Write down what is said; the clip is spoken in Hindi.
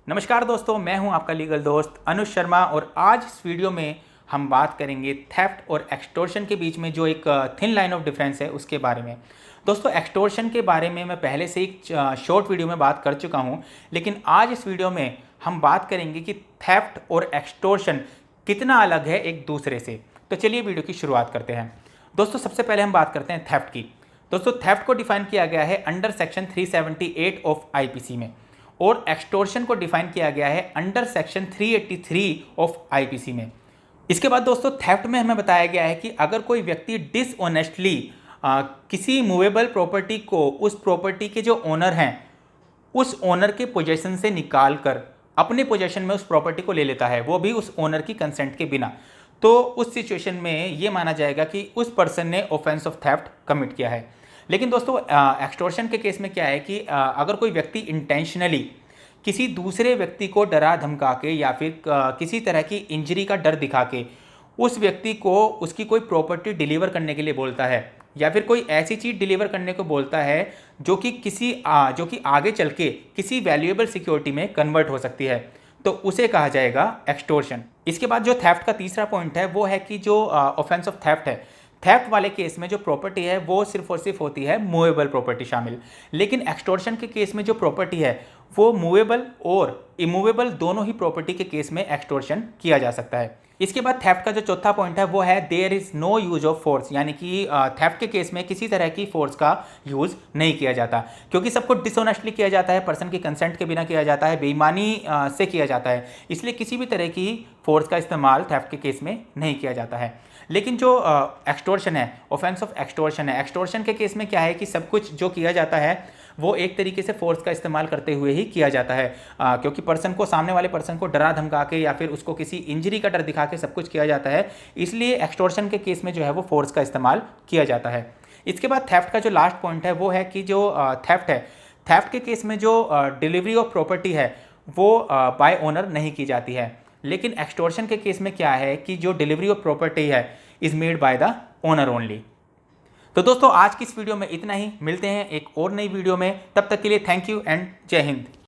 नमस्कार दोस्तों, मैं हूं आपका लीगल दोस्त अनुज शर्मा और आज इस वीडियो में हम बात करेंगे थेफ्ट और एक्सटॉर्शन के बीच में जो एक थिन लाइन ऑफ डिफरेंस है उसके बारे में। दोस्तों, एक्सटॉर्शन के बारे में मैं पहले से एक शॉर्ट वीडियो में बात कर चुका हूं, लेकिन आज इस वीडियो में हम बात करेंगे कि थेफ्ट और एक्सटॉर्शन कितना अलग है एक दूसरे से। तो चलिए वीडियो की शुरुआत करते हैं। दोस्तों, सबसे पहले हम बात करते हैं थेफ्ट की। दोस्तों, थेफ्ट को डिफाइन किया गया है अंडर सेक्शन 378 ऑफ आईपीसी में और एक्सटॉर्शन को डिफाइन किया गया है अंडर सेक्शन 383 ऑफ आईपीसी में। इसके बाद दोस्तों, थेफ्ट में हमें बताया गया है कि अगर कोई व्यक्ति डिसऑनेस्टली किसी मूवेबल प्रॉपर्टी को उस प्रॉपर्टी के जो ओनर हैं उस ओनर के पोजेशन से निकाल कर अपने पोजेशन में उस प्रॉपर्टी को ले लेता है, वो भी उस ओनर की कंसेंट के बिना, तो उस सिचुएशन में ये माना जाएगा कि उस पर्सन ने ऑफेंस ऑफ थेफ्ट कमिट किया है। लेकिन दोस्तों, एक्सटॉर्शन के केस में क्या है कि अगर कोई व्यक्ति इंटेंशनली किसी दूसरे व्यक्ति को डरा धमका के या फिर किसी तरह की इंजरी का डर दिखा के उस व्यक्ति को उसकी कोई प्रॉपर्टी डिलीवर करने के लिए बोलता है या फिर कोई ऐसी चीज़ डिलीवर करने को बोलता है जो कि जो कि आगे चल के किसी वैल्यूएबल सिक्योरिटी में कन्वर्ट हो सकती है, तो उसे कहा जाएगा एक्सटॉर्शन। इसके बाद जो थेफ्ट का तीसरा पॉइंट है वो है कि जो ऑफेंस ऑफ थेफ्ट है, थेफ्ट वाले केस में जो प्रॉपर्टी है वो सिर्फ और सिर्फ होती है मूवेबल प्रॉपर्टी शामिल, लेकिन एक्सटॉर्शन के केस में जो प्रॉपर्टी है वो मूवेबल और इमूवेबल दोनों ही प्रॉपर्टी के केस में एक्सटॉर्शन किया जा सकता है। इसके बाद थेफ्ट का जो चौथा पॉइंट है वो है there is no use of force, यानी कि थेफ्ट के केस में किसी तरह की फोर्स का यूज नहीं किया जाता, क्योंकि सबको डिसऑनेस्टली किया जाता है, पर्सन की कंसेंट के बिना किया जाता है, बेईमानी से किया जाता है, इसलिए किसी भी तरह की फोर्स का इस्तेमाल थेफ्ट के केस में नहीं किया जाता है। लेकिन जो एक्सटॉर्शन है, ऑफेंस ऑफ एक्सटॉर्शन है, एक्सटॉर्शन के केस में क्या है कि सब कुछ जो किया जाता है वो एक तरीके से फोर्स का इस्तेमाल करते हुए ही किया जाता है, क्योंकि पर्सन को, सामने वाले पर्सन को डरा धमका के या फिर उसको किसी इंजरी का डर दिखा के सब कुछ किया जाता है, इसलिए एक्सटॉर्शन के केस में जो है वो फोर्स का इस्तेमाल किया जाता है। इसके बाद थेफ्ट का जो लास्ट पॉइंट है वो है कि जो थेफ्ट है, थेफ्ट के केस में जो डिलीवरी ऑफ प्रॉपर्टी है वो बाय ओनर नहीं की जाती है, लेकिन एक्सटॉर्शन के केस में क्या है कि जो डिलीवरी ऑफ प्रॉपर्टी है is made by the owner only. तो दोस्तों, आज की इस वीडियो में इतना ही, मिलते हैं एक और नई वीडियो में, तब तक के लिए थैंक यू एंड जय हिंद।